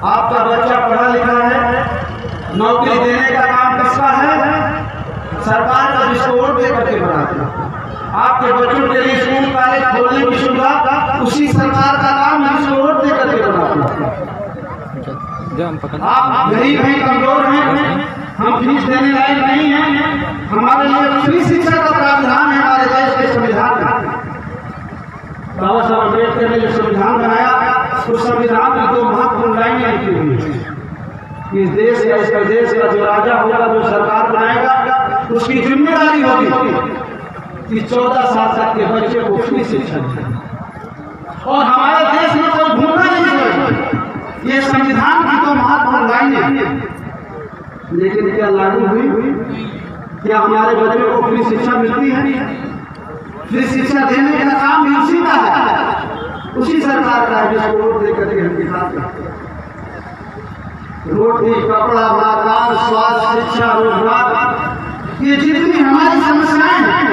आपका बच्चा पढ़ा लिखा है, नौकरी देने का काम किसका है? सरकार का, जिसको वोट दे करके बनाते हैं। आपके बच्चों के लिए स्कूल कॉलेज खोलने की सुविधा उसी सरकार का काम है, जिसको वोट दे करके बनाते हैं। आप गरीब हैं, कमजोर हैं, हम फीस देने लायक नहीं हैं, हमारे लिए फ्री शिक्षा का प्रावधान है हमारे देश के संविधान में। बाबा साहब अम्बेडकर ने जो संविधान बनाया, उस संविधान में 2 महत्वपूर्ण लाइनें लिखी हुई है। इस देश या इस प्रदेश का जो राजा होगा, जो सरकार बनाएगा, उसकी जिम्मेदारी होगी कि 14 साल तक के बच्चे को फ्री शिक्षा दें। और हमारे देश में कोई भूखा नहीं सोएगा। ये संविधान की तो महत्वपूर्ण लाइनें, लेकिन क्या लागू हुई? क्या हमारे बच्चों को फ्री शिक्षा मिलती है? फ्री शिक्षा देने का काम भी उसी का है, उसी सरकार का है, जिसको वोट देकर के हम दिखाते हैं। रोटी, कपड़ा, मकान, स्वास्थ्य, शिक्षा, रोजगार, ये जितनी हमारी समस्याएं हैं,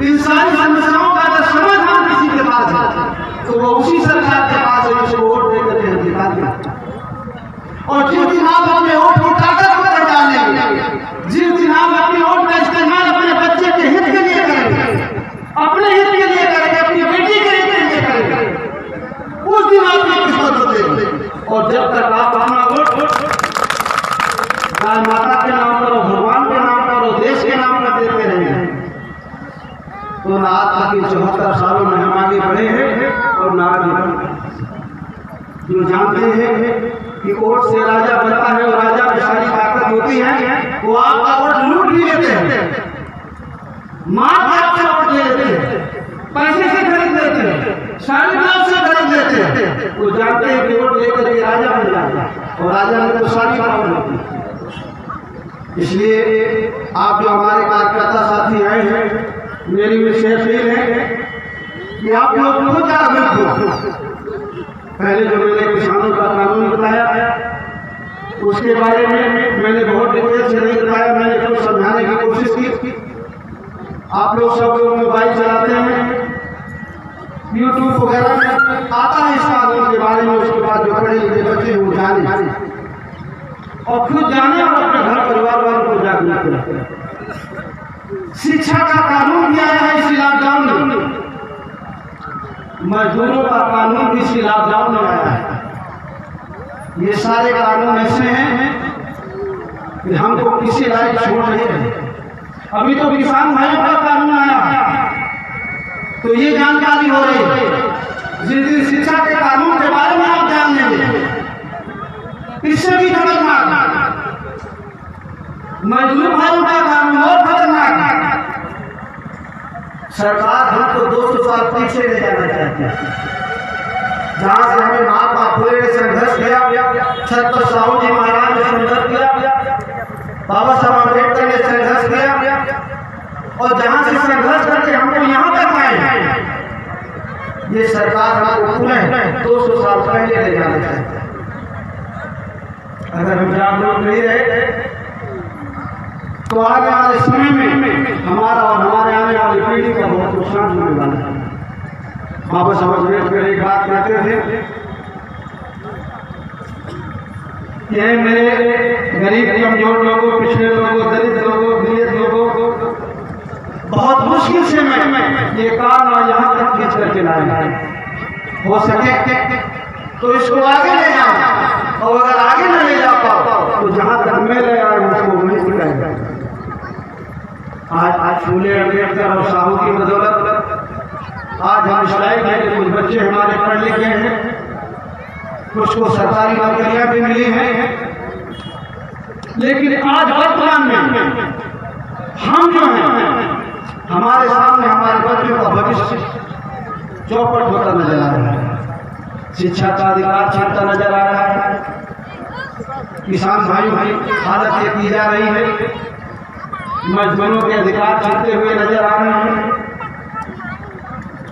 इन सारी समस्याओं का अगर समाधान किसी के पास है तो वो उसी सरकार के पास है, जिसको वोट देकर के हम दिखाते हैं। और जिस दिन आप अपने वोट की ताकत को पहचानेंगे, जिस दिन आप अपने वोट का इस्तेमाल अपने बच्चे के हित के लिए करेंगे, अपने हित के लिए करेंगे, अपनी बेटी के लिए करेंगे, उस दिन आपकी किस्मत बदलेगी। और जब तक आप अपना वोट गाय माता के नाम पर, भगवान के नाम पर, देश के नाम पर देते रहेंगे, तो ना आज तक 74 सालों में हम आगे बढ़े हैं और ना आगे बढ़े। जो जानते हैं कि वोट से राजा बनता है और राजा में सारी ताकत होती है, वो आपका वोट लूट भी लेते हैं, मार काट से वोट ले लेते हैं, पैसे से खरीद लेते हैं, सारी बात से खरीद लेते हैं। वो जानते हैं कि वोट लेकर के राजा बन जाता है, और राजा में तो सारी पावर होती है। इसलिए आप जो हमारे कार्यकर्ता साथी आए हैं, मेरी विशेष अपील है कि आप लोग खुद जागरूक हो। पहले जो मैंने किसानों का कानून बताया, उसके बारे में मैंने बहुत डिटेल से नहीं बताया, मैंने कुछ समझाने की कोशिश की। आप लोग सब लोग मोबाइल चलाते हैं, यूट्यूब वगैरह में आता है इस कानून के बारे में, उसके बाद जो पढ़े लिखे बच्चे वो जाने और खुद जाने और अपने घर परिवार वालों को जागरूक करें। शिक्षा का कानून भी आया है इसी लॉकडाउन में, मजदूरों का कानून भी इसी लॉकडाउन में आया है। ये सारे कानून ऐसे हैं कि हमको किसी लायक छोड़ नहीं रहे। अभी तो किसान भाइयों का कानून आया, तो ये जानकारी हो रही है। जिस दिन शिक्षा के कानून के बारे में आप जान लेंगे, इससे भी खतरनाक मजदूर भाइयों का कानून और खतरनाक। सरकार हमको 200 साल पीछे ले जाना चाहती है, जहां से हमें महात्मा फुले ने संघर्ष किया, छत्रपति साहू जी महाराज ने संघर्ष किया, बाबा साहब अम्बेडकर ने संघर्ष किया, और जहां से संघर्ष करके हमको यहाँ तक आए, ये सरकार हमको पुनः 200 साल पहले ले जाना चाहती है। अगर हम जागरूक नहीं रहे तो आगे वाले समय में हमारा और हमारे आने वाली पीढ़ी का बहुत नुकसान होने वाला है। बाबा साहब अम्बेडकर एक बात कहते थे कि मेरे गरीब कमजोर लोगों, पिछड़े लोगों, दलित लोगों, पीड़ित लोगों को बहुत मुश्किल से मैं ये काम यहाँ तक खींच करके लाया, हो सके तो इसको आगे ले जाओ, और अगर आगे न ले जा पाओ तो जहाँ तक मैं ले आया उसको वहीं सिखाएगा। आज फूले अम्बेडकर और साहू की बदौलत आज हम इस लायक हैं कि कुछ बच्चे हमारे पढ़ लिखे हैं, कुछ को सरकारी नौकरियां भी मिली हैं, लेकिन आज वर्तमान में हम जो हैं, हमारे सामने हमारे बच्चों का भविष्य चौपट होता नजर आ रहा है, शिक्षा का अधिकार छीनता नजर आ रहा है, किसान भाइयों की हालत ये की जा रही है, मजदूरों के अधिकार छीनते हुए नजर आ रहे हैं।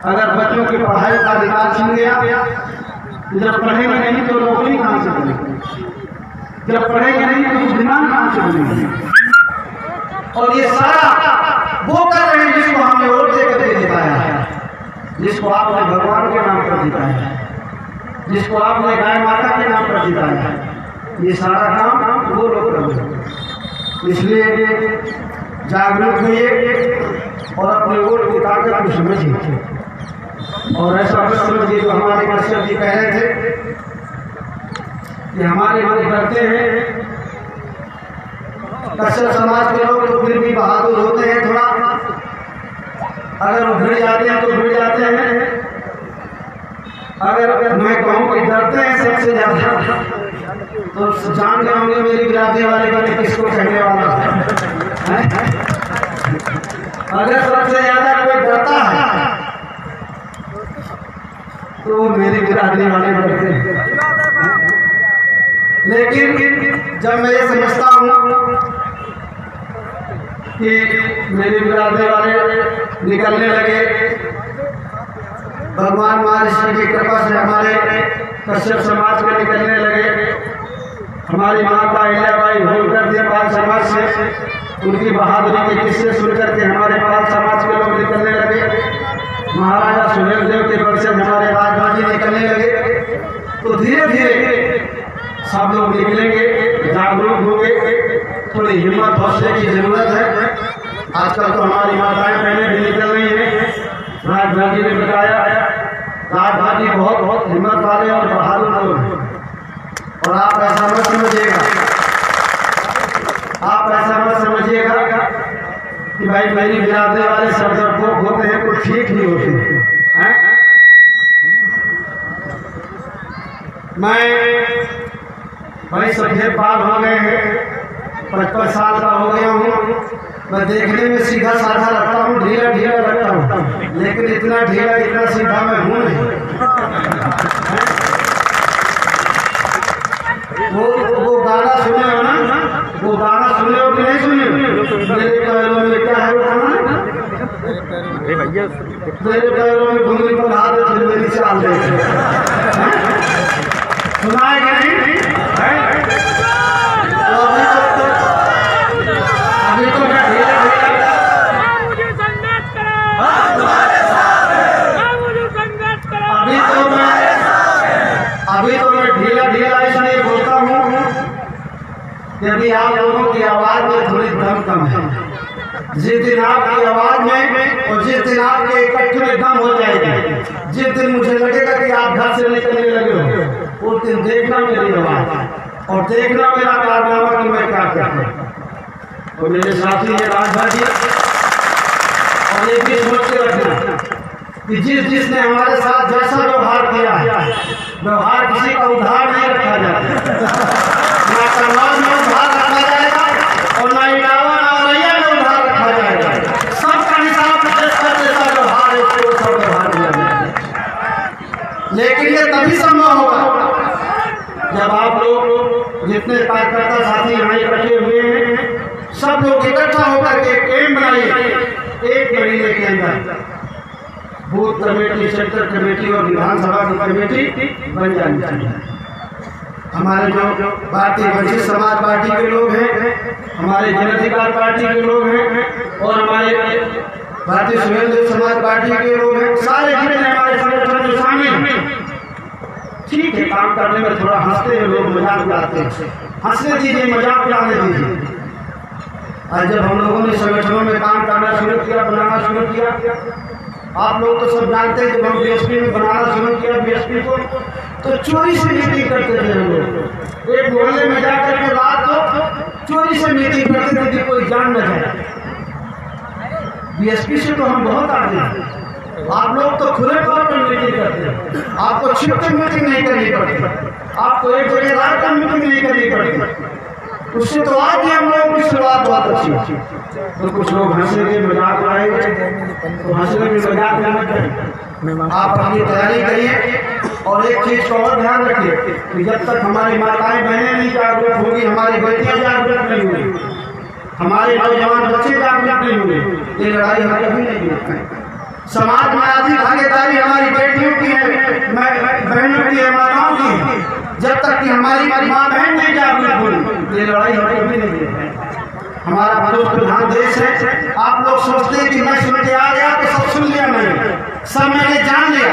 अगर बच्चों की पढ़ाई का अधिकार छीन गया, जब पढ़ेंगे नहीं तो नौकरी कहाँ से बनेगी, जब पढ़ेंगे नहीं तो बुद्धिमान कहाँ से बनेगी। और ये सारा वो कर रहे हैं जिसको हमने वोट देकर के जिताया है, जिसको आपने भगवान के नाम पर जिताया है, जिसको आपने गाय माता के नाम पर जिताया है, ये सारा काम वो लोग करेंगे। इसलिए जागरूक होइए और अपने वोट की ताकत को समझिए। और ऐसा मत समझिए जो हमारे कश्यप जी कह रहे थे कि हमारे लोग डरते हैं। कश्यप समाज के लोग तो फिर भी बहादुर होते हैं थोड़ा, अगर वो भिड़ जाते हैं तो भिड़ जाते हैं। अगर मैं कहूँ कि डरते हैं सबसे ज्यादा तो जान जाओगे मेरी बिरादरी वाले बने किसको कहने वाला है। अगर सबसे ज्यादा कोई डरता है तो मेरी बिरादरी वाले डरते हैं। लेकिन जब मैं ये समझता हूँ कि मेरी बिरादरी वाले निकलने लगे, भगवान महाराज की कृपा से हमारे कश्यप समाज के निकलने लगे। हमारी माता अहिल्याबाई होलकर जी पाल समाज से उनकी बहादुरी के किस्से सुनकर के हमारे पाल समाज के लोग निकलने लगे। महाराजा सुहेलदेव के वंशज हमारे राजभाजी निकलने लगे। तो धीरे धीरे सब लोग निकलेंगे, जागरूक होंगे। थोड़ी हिम्मत हौसले की जरूरत है। आजकल तो हमारी माताएं बहनें भी निकल रही हैं। राजभाजी ने बताया राजभाजी बहुत बहुत हिम्मत वाले और बहादुर लोग हैं। और आप ऐसा मत समझिएगा, आप ऐसा मत समझिएगा कि भाई मेरी बिरादरी वाले सब डरपोक होते हैं, कुछ ठीक नहीं होते हैं। मैं भाई सफेद बाल हो गए हैं, 55 साल का हो गया हूँ। मैं देखने में सीधा साधा लगता हूँ, ढीला ढीला लगता हूँ, लेकिन इतना ढीला इतना सीधा मैं हूँ नहीं। वो गाना सुने हो ना, वो गाना सुने हो कि नहीं सुने? मेरे पैरों में क्या है वो गाना? मेरे पैरों में घुंगली पर हाथ है, मेरी चाल देखे सुनाए कि नहीं? अभी तो मैं ढीला ढीला इसलिए बोलता हूँ क्योंकि आप लोगों की आवाज में थोड़ी दम कम है। जिस दिन आपकी आवाज में और जिस दिन आपके इकट्ठे में दम हो जाएगी, जिस दिन मुझे लगेगा कि आप घर से निकलने लगे हो, उस दिन देखना मेरी आवाज और देखना मेरा कारनामा कि मैं क्या करता हूँ। और मेरे साथी है राजभाजी, और एक भी सोच के रखना कि जिसने हमारे साथ जैसा व्यवहार किया है, व्यवहार किसी का उधार नहीं रखा जाता। ना कन्नौज में उधार रखा जाएगा और ना इटावा ना औरैया में उधार रखा जाएगा। सबका हिसाब जैसा जैसा व्यवहार है उसको सब व्यवहार दिया जाएगा। लेकिन ये तभी संभव होगा जब आप लोग जितने कार्यकर्ता साथी यहाँ इकट्ठे हुए हैं, सब लोग इकट्ठा होकर के टीम बनाइए। 1 महीने के अंदर बूथ कमेटी, सेक्टर कमेटी और विधानसभा की कमेटी बन जानी चाहिए। हमारे जो भारतीय वंचित समाज पार्टी के लोग हैं, हमारे जन अधिकार पार्टी के लोग हैं और हमारे भारतीय सुहेलदेव समाज पार्टी के लोग हैं, सारे जितने हमारे संगठन में शामिल हैं। ठीक है, काम करने में थोड़ा हंसते हैं लोग, मजाक उड़ाते हैं, हंसने दीजिए, मजाक उड़ाने दीजिए। आज जब हम लोगों ने संगठनों में काम करना शुरू किया, बनाना शुरू किया, आप लोग तो सब जानते हैं, जब हम बीएसपी में बनाना शुरू किया बीएसपी को, तो चोरी से मीटिंग करते थे हम लोग। एक मोहल्ले में जाकर के रात को चोरी से मीटिंग करते थे कि कोई जान न जाए। बीएसपी से तो हम बहुत आगे हैं। आप लोग तो खुले तौर पर मीटिंग करते हैं, आपको छिपकर मीटिंग नहीं करनी पड़ती, आपको एक जगह रात का मीटिंग नहीं करनी पड़ती। उससे तो आज ही हम लोगों की शुरुआत बहुत अच्छी। तो कुछ लोग हंसेंगे, मजाक उड़ाएंगे, तो हंसने में मजाक लेना चाहिए। आप अपनी तैयारी करिए और एक चीज को और ध्यान रखिए कि जब तक हमारी माताएं बहनें नहीं जागरूक होंगी, हमारी बेटियां जागरूक नहीं होंगी, हमारे नौजवान बच्चे जागरूक नहीं होंगे, ये लड़ाई हम कभी नहीं जीतेंगे। समाज में आधी भागीदारी हमारी बेटियों की है, बहनों की है, माताओं की है। जब तक कि हमारी माँ बहन नहीं जागरूक होगी, ये लड़ाई हम कभी नहीं जीतेंगे। हमारा भारत प्रधान देश है। आप लोग सोचते हैं कि मैं सुन के आ गया तो सब सुन लिया, मैंने सब मैंने जान लिया,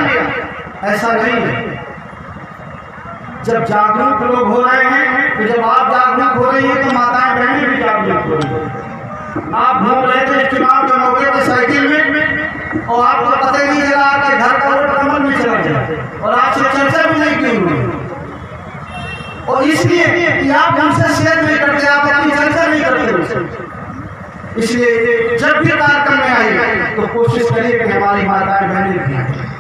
ऐसा नहीं है। जब जागरूक लोग हो रहे हैं, तो जब आप जागरूक हो रही है तो माताएं बहनें भी जागरूक हो रही है। आप घूम रहे थे चुनाव के मौके पर साइकिल में, और आपको पता ही नहीं चला आपके घर का वोट कमल में चला गया, और आपसे चर्चा भी नहीं की हुई, और इसलिए कि आप हमसे शेयर नहीं करते, आप अपनी चर्चा नहीं करते। इसलिए जब भी कार्यक्रम में आए तो कोशिश करिए कि हमारी माताएं बहनें भी आए,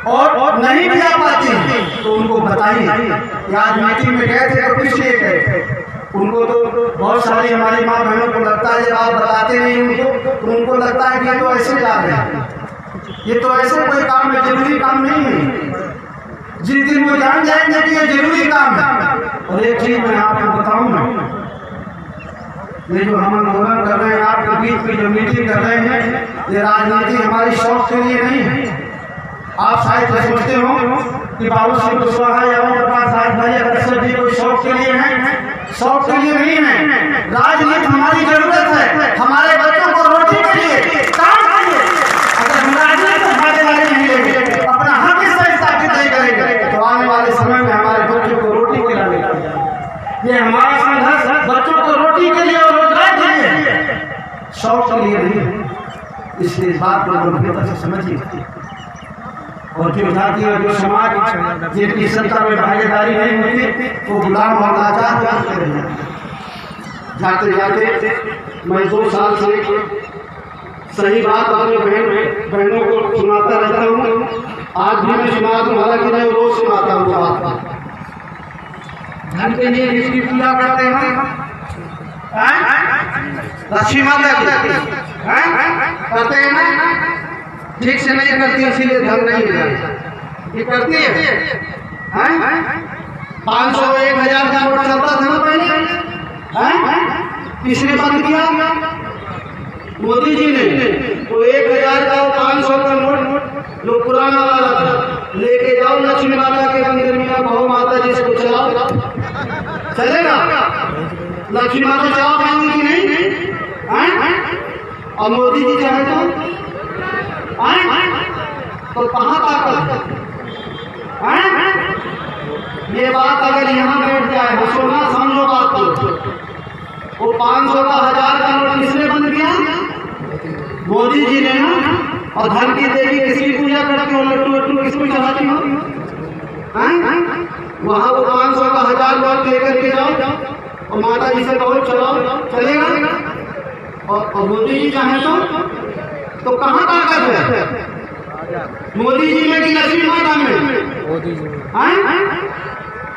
और नहीं भी आ पाती तो उनको बताइए। आज मीटिंग में गए थे और किस लिए गए थे, उनको तो बहुत सारी हमारी माँ बहनों को लगता है जब आप बताते नहीं उनको, तो उनको लगता है कि ये तो ऐसे जा रहे हैं, ये तो ऐसे कोई काम है, जरूरी काम नहीं है। जिस दिन वो जान जाएंगे कि ये जरूरी काम है। और एक चीज मैं आपको बताऊं ना, ये जो हम आंदोलन कर रहे हैं, आपके बीच में जो मीटिंग कर रहे हैं, ये राजनीति हमारी शौक के लिए नहीं है। आप शायद सोचते हो कि बाबू सिंह कुशवाहा या प्रकाश राज भाई अग्रसर जी कोई शौक के लिए हैं, शौक के लिए नहीं है। राजनीति हमारी जरूरत है, हमारे बच्चों को रोटी के लिए काम करिए। अगर हम राजनीति में भागीदारी नहीं लेंगे, अपना हक स्थापित नहीं करेंगे, तो आने वाले समय में हमारे बच्चों को रोटी खिलाने का ये हमारा संघर्ष बच्चों को रोटी के लिए और रोजगार के लिए, शौक के लिए नहीं है। इसलिए इस बात को गंभीरता से समझिए। और जो जाति और जो समाज जिनकी सत्ता में भागीदारी नहीं होती, वो गुलाम और लाचार होते रह जाते जाते। मैं 2 साल से सही बात अपने बहनों को सुनाता रहता हूँ। आज भी मैं सुना दूँ, हालांकि मैं रोज सुनाता हूँ बात। धन के लिए जिसकी पूजा करते हैं लक्ष्मी माता करते हैं ना, ठीक से नहीं करती, इसीलिए धन नहीं मिला। ये करती है 500 1000 का नोट चलता था ना पहले, किसने बंद किया? मोदी जी ने। वो 1000 का 500 का नोट जो पुराना वाला था, लेके जाओ लक्ष्मी माता के मंदिर में, कहो माता जी इसको चलाओ, चलेगा? लक्ष्मी माता जवाब देंगी कि नहीं? और मोदी जी चाहे तो कहाँ ताकत? ये बात अगर यहाँ बैठ जाए, हंसो ना, समझो बात को। वो 500 का 1000 का नोट किसने बंद किया? मोदी जी ने ना। और धन की देवी किसकी पूजा करती हो? लड्डू वड्डू किसको चढ़ाती हो? वहाँ वो 500 का 1000 नोट लेकर के जाओ और माता जी से कहो चलाओ, चलेगा? और मोदी जी चाहे तो कहाँ ताकत है? मोदी जी में कि लक्ष्मी माता में? मोदी जी में।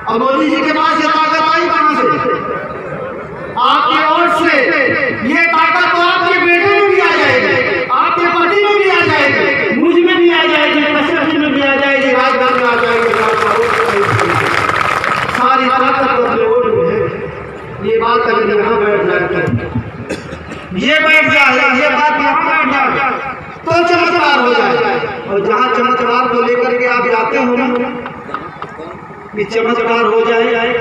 और मोदी जी के पास ये ताकत आई कहाँ से? आपके ओर से। ये ताकत तो आपके बेटे में भी आ जाएगी, आपके पति में भी आ जाएगी, मुझ में भी आ जाएगी, कश्यप में भी आ जाएगी, राजघाट में आ जाएगी। सारी ताकत अपने ओर में है। ये बात अगर यहाँ बैठ जाए, ये बैठ जाए, ये बात यहाँ बैठ जाए तो चमत्कार हो जाए। और जहाँ चमत्कार को लेकर के आप जाते हो ना कि चमत्कार हो जाए,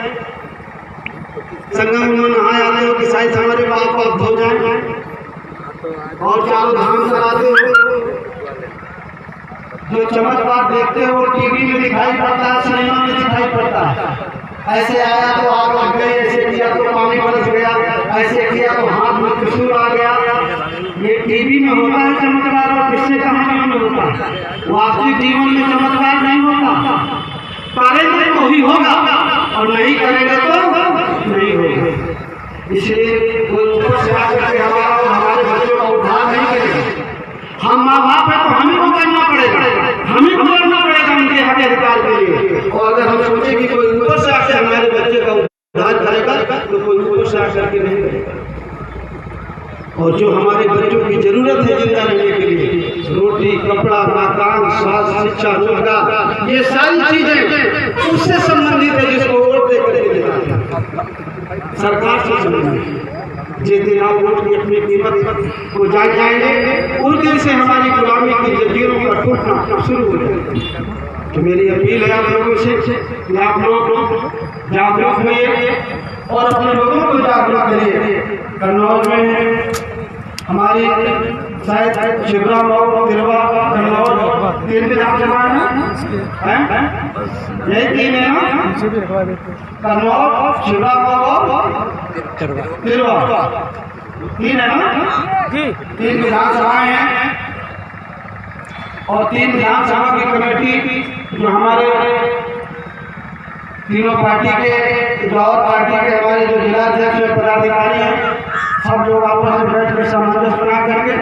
संगम में नहाए आते हो कि शायद हमारे पाप पाप हो जाए, और चारों धाम कराते हो। जो चमत्कार देखते हो टीवी में दिखाई पड़ता है, सिनेमा में दिखाई पड़ता है। ऐसे आया तो आग लग गई, ऐसे किया तो पानी बरस गया, ऐसे किया तो हाथ में त्रिशूल आ गया। ये टीवी में होता है चमत्कार, और किससे कहानियों में होता है। वास्तविक जीवन में चमत्कार नहीं होता। करेंगे तो ही होगा, और नहीं करेंगे तो नहीं होगा। इसलिए कोई ऊपर से आकर के हमारे बच्चों का उद्धार नहीं करेगा। हम माँ बाप है तो हमें को करना पड़ेगा, हमें को करना पड़ेगा उनके हक अधिकार के लिए। और अगर हम सोचे कि कोई ऊपर से आकर हमारे बच्चे का उद्धार करेगा, तो कोई ऊपर से आकर के नहीं करेगा। और जो हमारे बच्चों की जरूरत है जिंदा रहने के लिए, रोटी, कपड़ा, मकान, स्वास्थ्य, शिक्षा, रोजगार, ये सारी चीजें उससे संबंधित है जिसको वोट दे करके सरकार से संबंधित। जिस दिन आप वोट की अपनी कीमत को जान जाएंगे, उस दिन से हमारी गुलामी की जंजीरों का टूटना शुरू हो जाएगा। तो मेरी अपील है आप लोगों से कि आप लोग जागरूक हुए और अपने लोगों को जागरूक करिए। कन्नौज में हमारी शायद शिवराम और तिरवा कन्नौज 3 विधानसभा है, यही 3 है ना, कन्नौज, शिवरामपुर और तिरवा, 3 है ना जी। 3 विधानसभाएं हैं और 3 विधानसभा की कमेटी जो हमारे तीनों पार्टी के, जो और पार्टी के हमारे जो जिला अध्यक्ष और पदाधिकारी हैं, सब लोग आपस में बैठ कर सामंजस्य बना करके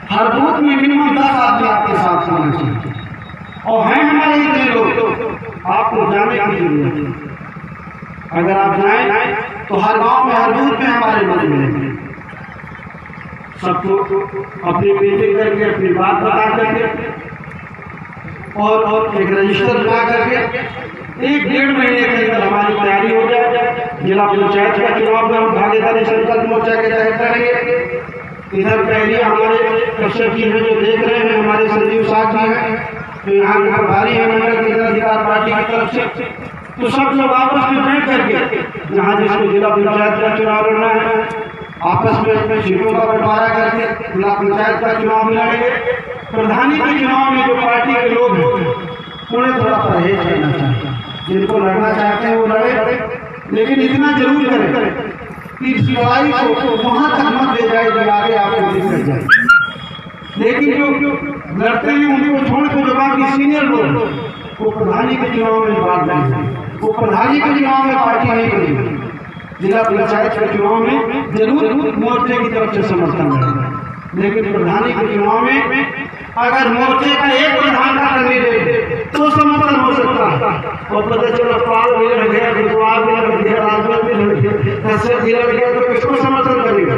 हर बूथ में मिनिमम 10 आदमी आपके साथ होना चाहिए और हैं हमारे इतने लोग, आपको जाने की जरूरत है। अगर आप जाएं तो हर गांव में, हर बूथ में हमारे लोग मिलेंगे, सबको अपनी मीटिंग करके अपनी बात बता करके और एक रजिस्टर बना करके 1-1.5 महीने के अंदर हमारी तैयारी हो जाए। जिला पंचायत का चुनाव में हम भागीदारी संकल्प मोर्चा के तहत करेंगे। इधर पहले हमारे कश्यप जी हैं जो देख रहे हैं, हमारे संजीव साहब जी हैं तो यहाँ के प्रभारी हैं मंडल के अधिकार पार्टी की तरफ से, तो सब लोग आपस में बैठ करके जहाँ जिसको जिला पंचायत का चुनाव लड़ना है आपस में सीटों का बंटवारा करके जिला पंचायत का चुनाव लड़ेंगे। प्रधानी के चुनाव में जो पार्टी के लोग हैं उन्हें थोड़ा परहेज करना चाहिए, जिनको लड़ना चाहते हैं वो लड़े, लेकिन इतना जरूर करें कि इस लड़ाई को वहां तक मत ले जाए कि आगे आपको दिक्कत जाए। लेकिन जो लड़ते हैं उनको छोड़ के जो बाकी सीनियर लोग वो प्रधानी के चुनाव में बात नहीं, वो प्रधानी के चुनाव में पार्टी नहीं करेगी, जिला पंचायत के चुनाव में जरूर मोर्चे की तरफ से समर्थन मिलेगा, लेकिन प्रधानी के चुनाव में अगर मोर्चे का एक प्रधान का कैंडिडेट तो समर्थन हो सकता है और पता चला पाल भी लड़ गया, गुरुवार भी लड़ गया, राजभर भी लड़ गया, दशरथ भी लड़ गया, तो किसको समर्थन करेगा?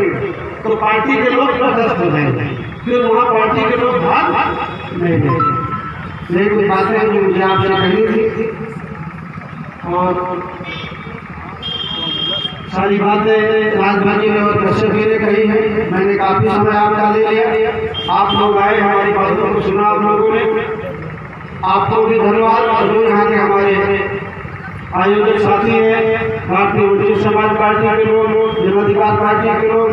तो पार्टी के लोग प्रदर्शन हो जाएंगे, फिर वहाँ पार्टी के लोग भाग नहीं देंगे। यही कुछ बातें जो मुझे आपसे कहनी थी और सारी बातें राजभर जी ने और कश्यप जी ने कही है। मैंने काफी समय आपका ले लिया, आप लोग आए, हमारी बातों को सुना आप लोगों ने, आपको भी धन्यवाद। और जो यहाँ के हमारे आयोजक साथी हैं, भारतीय वंचित समाज पार्टी के लोग, जन अधिकार पार्टी के लोग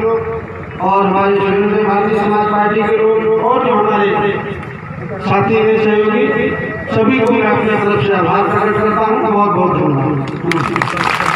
और हमारे स्वतंत्र भारतीय समाज पार्टी के लोग और जो हमारे साथी हैं सहयोगी, सभी को मैं अपनी तरफ से आभार प्रकट करता हूँ। बहुत बहुत धन्यवाद।